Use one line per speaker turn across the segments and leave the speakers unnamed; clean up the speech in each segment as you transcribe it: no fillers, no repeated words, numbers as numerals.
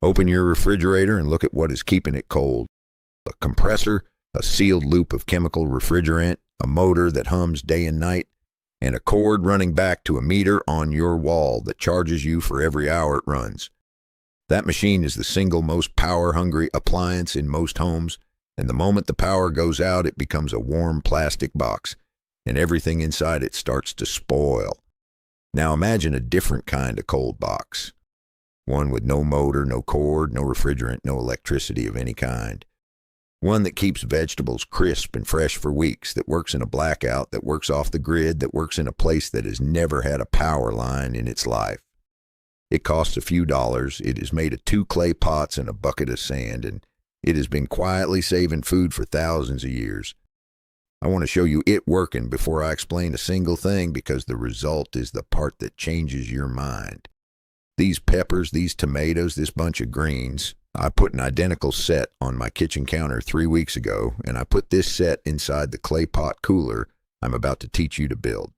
Open your refrigerator and look at what is keeping it cold. A compressor, a sealed loop of chemical refrigerant, a motor that hums day and night, and a cord running back to a meter on your wall that charges you for every hour it runs. That machine is the single most power-hungry appliance in most homes, and the moment the power goes out, it becomes a warm plastic box, and everything inside it starts to spoil. Now imagine a different kind of cold box. One with no motor, no cord, no refrigerant, no electricity of any kind. One that keeps vegetables crisp and fresh for weeks, that works in a blackout, that works off the grid, that works in a place that has never had a power line in its life. It costs a few dollars, it is made of 2 clay pots and a bucket of sand, and it has been quietly saving food for thousands of years. I want to show you it working before I explain a single thing, because the result is the part that changes your mind. These peppers, these tomatoes, this bunch of greens, I put an identical set on my kitchen counter 3 weeks ago, and I put this set inside the clay pot cooler I'm about to teach you to build.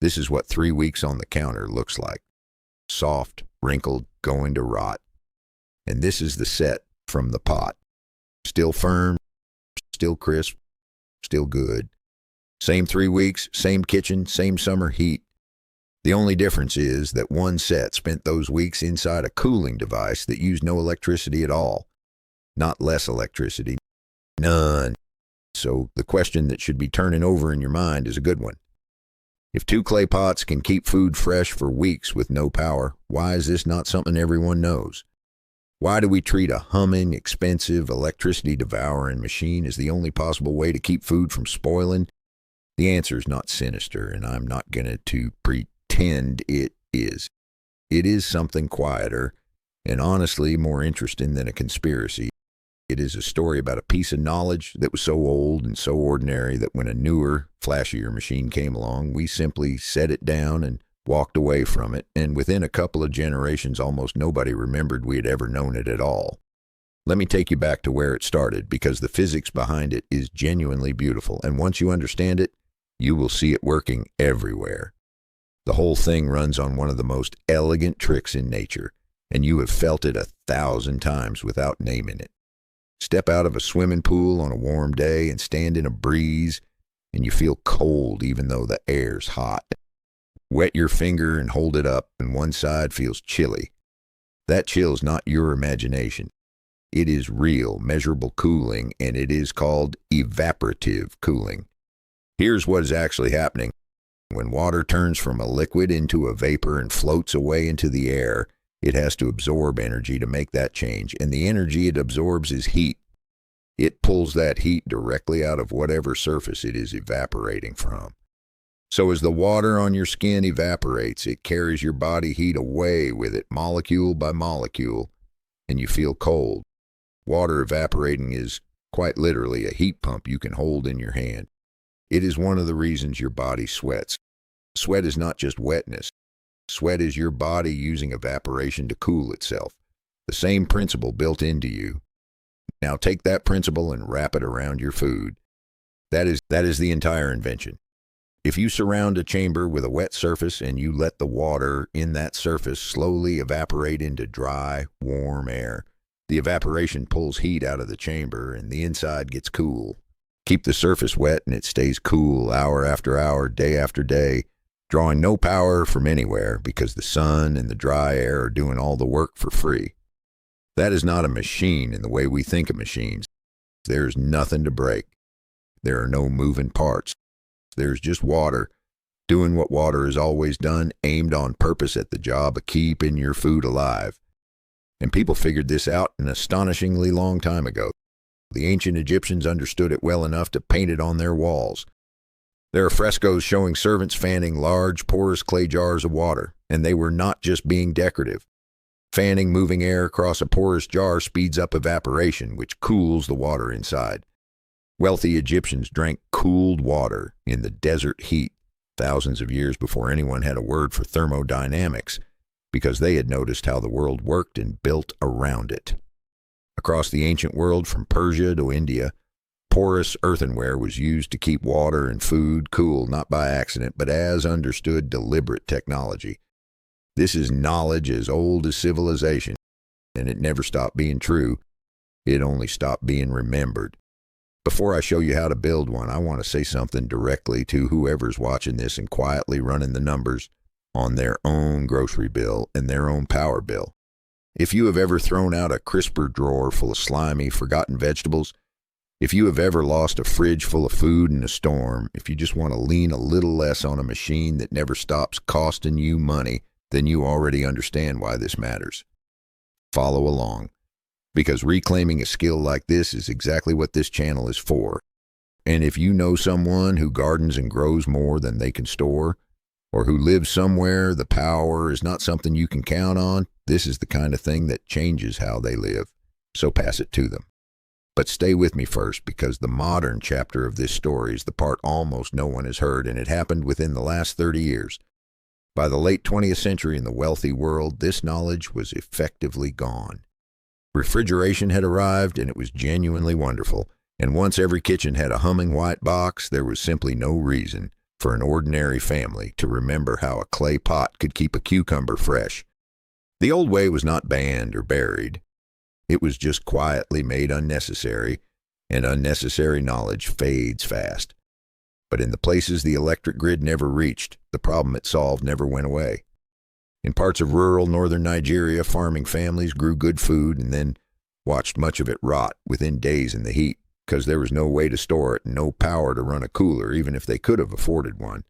This is what 3 weeks on the counter looks like. Soft, wrinkled, going to rot. And this is the set from the pot. Still firm, still crisp, still good. Same 3 weeks, same kitchen, same summer heat. The only difference is that one set spent those weeks inside a cooling device that used no electricity at all. Not less electricity. None. So the question that should be turning over in your mind is a good one. If 2 clay pots can keep food fresh for weeks with no power, why is this not something everyone knows? Why do we treat a humming, expensive, electricity-devouring machine as the only possible way to keep food from spoiling? The answer is not sinister, and I'm not going to pretend it is. It is something quieter, and honestly more interesting than a conspiracy. It is a story about a piece of knowledge that was so old and so ordinary that when a newer, flashier machine came along, we simply set it down and walked away from it, and within a couple of generations almost nobody remembered we had ever known it at all. Let me take you back to where it started, because the physics behind it is genuinely beautiful, and once you understand it, you will see it working everywhere. The whole thing runs on one of the most elegant tricks in nature, and you have felt it 1,000 times without naming it. Step out of a swimming pool on a warm day and stand in a breeze, and you feel cold even though the air's hot. Wet your finger and hold it up, and one side feels chilly. That chill's not your imagination. It is real, measurable cooling, and it is called evaporative cooling. Here's what is actually happening. When water turns from a liquid into a vapor and floats away into the air, it has to absorb energy to make that change, and the energy it absorbs is heat. It pulls that heat directly out of whatever surface it is evaporating from. So as the water on your skin evaporates, it carries your body heat away with it, molecule by molecule, and you feel cold. Water evaporating is quite literally a heat pump you can hold in your hand. It is one of the reasons your body sweats. Sweat is not just wetness. Sweat is your body using evaporation to cool itself. The same principle built into you. Now take that principle and wrap it around your food. That is the entire invention. If you surround a chamber with a wet surface and you let the water in that surface slowly evaporate into dry, warm air, the evaporation pulls heat out of the chamber and the inside gets cool. Keep the surface wet and it stays cool hour after hour, day after day, drawing no power from anywhere because the sun and the dry air are doing all the work for free. That is not a machine in the way we think of machines. There's nothing to break. There are no moving parts. There's just water, doing what water has always done, aimed on purpose at the job of keeping your food alive. And people figured this out an astonishingly long time ago. The ancient Egyptians understood it well enough to paint it on their walls. There are frescoes showing servants fanning large, porous clay jars of water, and they were not just being decorative. Fanning moving air across a porous jar speeds up evaporation, which cools the water inside. Wealthy Egyptians drank cooled water in the desert heat thousands of years before anyone had a word for thermodynamics, because they had noticed how the world worked and built around it. Across the ancient world, from Persia to India, porous earthenware was used to keep water and food cool, not by accident, but as understood deliberate technology. This is knowledge as old as civilization, and it never stopped being true. It only stopped being remembered. Before I show you how to build one, I want to say something directly to whoever's watching this and quietly running the numbers on their own grocery bill and their own power bill. If you have ever thrown out a crisper drawer full of slimy, forgotten vegetables, if you have ever lost a fridge full of food in a storm, if you just want to lean a little less on a machine that never stops costing you money, then you already understand why this matters. Follow along, because reclaiming a skill like this is exactly what this channel is for. And if you know someone who gardens and grows more than they can store, or who lives somewhere the power is not something you can count on, this is the kind of thing that changes how they live. So pass it to them. But stay with me first, because the modern chapter of this story is the part almost no one has heard, and it happened within the last 30 years. By the late 20th century in the wealthy world, this knowledge was effectively gone. Refrigeration had arrived, and it was genuinely wonderful, and once every kitchen had a humming white box, there was simply no reason for an ordinary family to remember how a clay pot could keep a cucumber fresh. The old way was not banned or buried. It was just quietly made unnecessary, and unnecessary knowledge fades fast. But in the places the electric grid never reached, the problem it solved never went away. In parts of rural northern Nigeria, farming families grew good food and then watched much of it rot within days in the heat, because there was no way to store it and no power to run a cooler, even if they could have afforded one.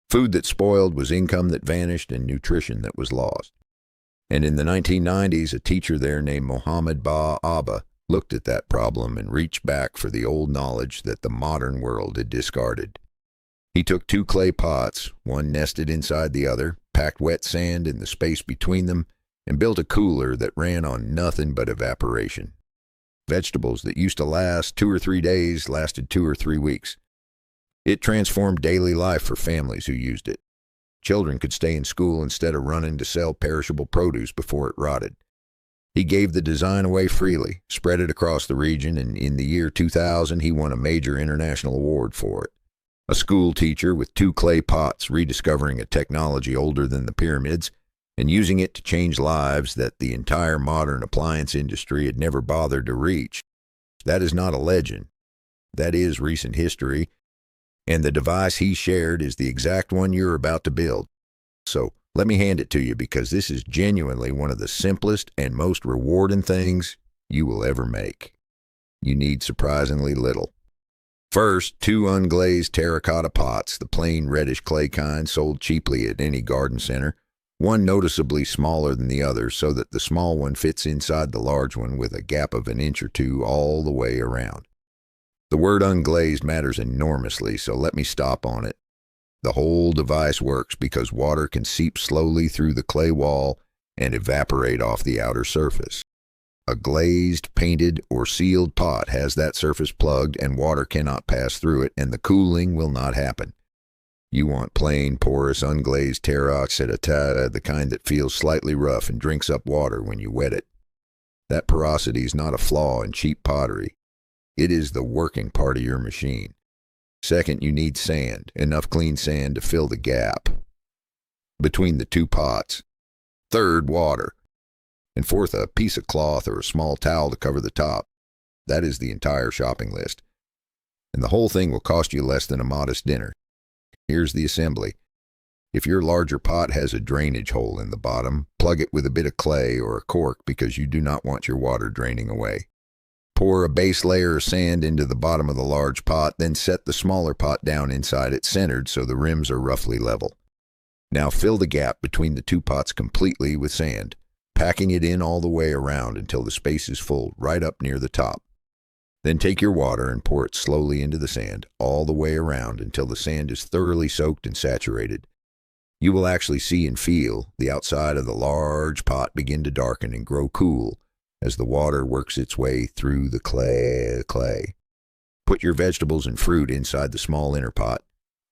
Food that spoiled was income that vanished and nutrition that was lost. And in the 1990s, a teacher there named Mohammed Bah Abba looked at that problem and reached back for the old knowledge that the modern world had discarded. He took 2 clay pots, one nested inside the other, packed wet sand in the space between them, and built a cooler that ran on nothing but evaporation. Vegetables that used to last 2 or 3 days lasted 2 or 3 weeks. It transformed daily life for families who used it. Children could stay in school instead of running to sell perishable produce before it rotted. He gave the design away freely, spread it across the region, and in the year 2000 he won a major international award for it. A school teacher with 2 clay pots rediscovering a technology older than the pyramids and using it to change lives that the entire modern appliance industry had never bothered to reach. That is not a legend. That is recent history, and the device he shared is the exact one you're about to build. So let me hand it to you, because this is genuinely one of the simplest and most rewarding things you will ever make. You need surprisingly little. First, 2 unglazed terracotta pots, the plain reddish clay kind sold cheaply at any garden center, one noticeably smaller than the other so that the small one fits inside the large one with a gap of an inch or 2 all the way around. The word unglazed matters enormously, so let me stop on it. The whole device works because water can seep slowly through the clay wall and evaporate off the outer surface. A glazed, painted, or sealed pot has that surface plugged and water cannot pass through it, and the cooling will not happen. You want plain, porous, unglazed terracotta, the kind that feels slightly rough and drinks up water when you wet it. That porosity is not a flaw in cheap pottery. It is the working part of your machine. Second, you need sand, enough clean sand to fill the gap between the 2 pots. Third, water. And fourth, a piece of cloth or a small towel to cover the top. That is the entire shopping list. And the whole thing will cost you less than a modest dinner. Here's the assembly. If your larger pot has a drainage hole in the bottom, plug it with a bit of clay or a cork because you do not want your water draining away. Pour a base layer of sand into the bottom of the large pot, then set the smaller pot down inside it centered so the rims are roughly level. Now fill the gap between the 2 pots completely with sand, packing it in all the way around until the space is full right up near the top. Then take your water and pour it slowly into the sand, all the way around until the sand is thoroughly soaked and saturated. You will actually see and feel the outside of the large pot begin to darken and grow cool as the water works its way through the clay. Put your vegetables and fruit inside the small inner pot.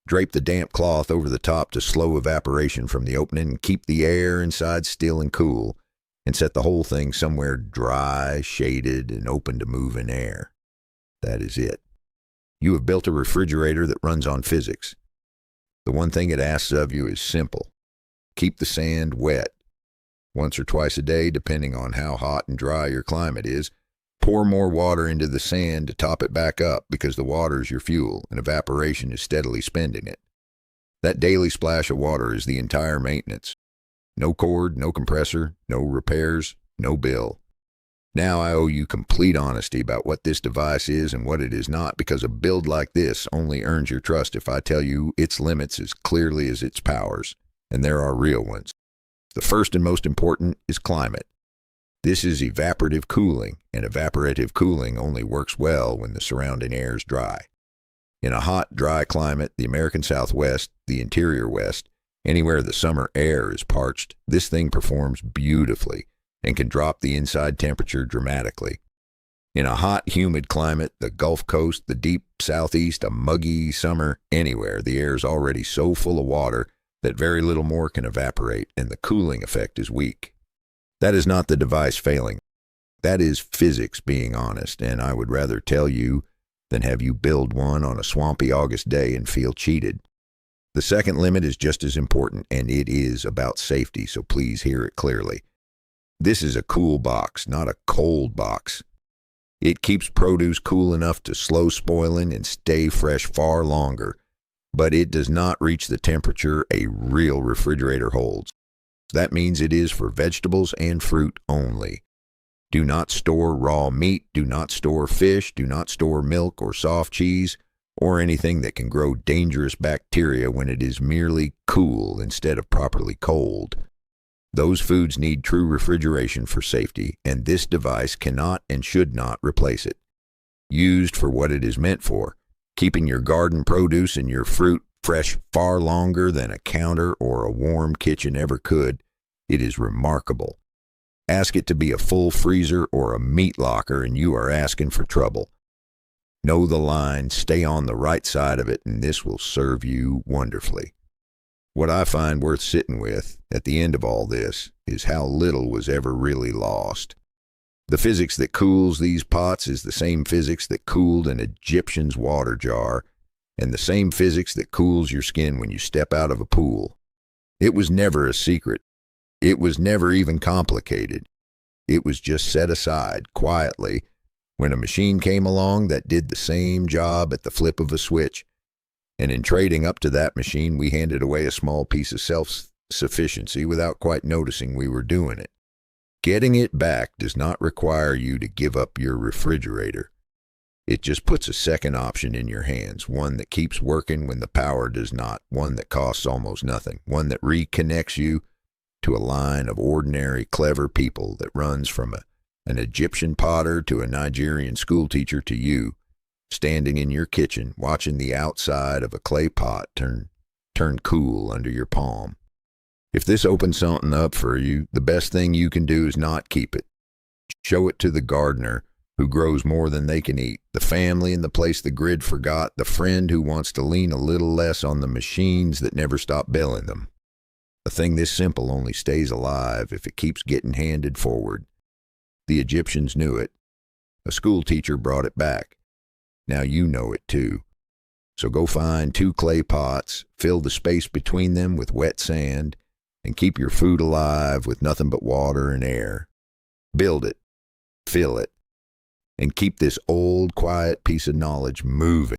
Drape the damp cloth over the top to slow evaporation from the opening and keep the air inside still and cool, and set the whole thing somewhere dry, shaded, and open to moving air. That is it. You have built a refrigerator that runs on physics. The one thing it asks of you is simple. Keep the sand wet. once or twice a day, depending on how hot and dry your climate is. Pour more water into the sand to top it back up because the water is your fuel and evaporation is steadily spending it. That daily splash of water is the entire maintenance. No cord, no compressor, no repairs, no bill. Now I owe you complete honesty about what this device is and what it is not, because a build like this only earns your trust if I tell you its limits as clearly as its powers, and there are real ones. The first and most important is climate. This is evaporative cooling, and evaporative cooling only works well when the surrounding air is dry. In a hot, dry climate, the American Southwest, the interior West, anywhere the summer air is parched, this thing performs beautifully and can drop the inside temperature dramatically. In a hot, humid climate, the Gulf Coast, the deep Southeast, a muggy summer, anywhere, the air is already so full of water that very little more can evaporate, and the cooling effect is weak. That is not the device failing. That is physics being honest, and I would rather tell you than have you build one on a swampy August day and feel cheated. The second limit is just as important, and it is about safety, so please hear it clearly. This is a cool box, not a cold box. It keeps produce cool enough to slow spoiling and stay fresh far longer, but it does not reach the temperature a real refrigerator holds. That means it is for vegetables and fruit only. Do not store raw meat, do not store fish, do not store milk or soft cheese, or anything that can grow dangerous bacteria when it is merely cool instead of properly cold. Those foods need true refrigeration for safety, and this device cannot and should not replace it. Used for what it is meant for, keeping your garden produce and your fruit fresh far longer than a counter or a warm kitchen ever could, it is remarkable. Ask it to be a full freezer or a meat locker and you are asking for trouble. Know the line, stay on the right side of it, and this will serve you wonderfully. What I find worth sitting with at the end of all this is how little was ever really lost. The physics that cools these pots is the same physics that cooled an Egyptian's water jar, and the same physics that cools your skin when you step out of a pool. It was never a secret. It was never even complicated. It was just set aside quietly when a machine came along that did the same job at the flip of a switch. And in trading up to that machine, we handed away a small piece of self-sufficiency without quite noticing we were doing it. Getting it back does not require you to give up your refrigerator. It just puts a second option in your hands, one that keeps working when the power does not, one that costs almost nothing, one that reconnects you to a line of ordinary, clever people that runs from an Egyptian potter to a Nigerian schoolteacher to you, standing in your kitchen, watching the outside of a clay pot turn cool under your palm. If this opens something up for you, the best thing you can do is not keep it. Show it to the gardener who grows more than they can eat, the family in the place the grid forgot, the friend who wants to lean a little less on the machines that never stop billing them. A thing this simple only stays alive if it keeps getting handed forward. The Egyptians knew it. A schoolteacher brought it back. Now you know it too. So go find 2 clay pots, fill the space between them with wet sand, and keep your food alive with nothing but water and air. Build it, fill it, and keep this old, quiet piece of knowledge moving.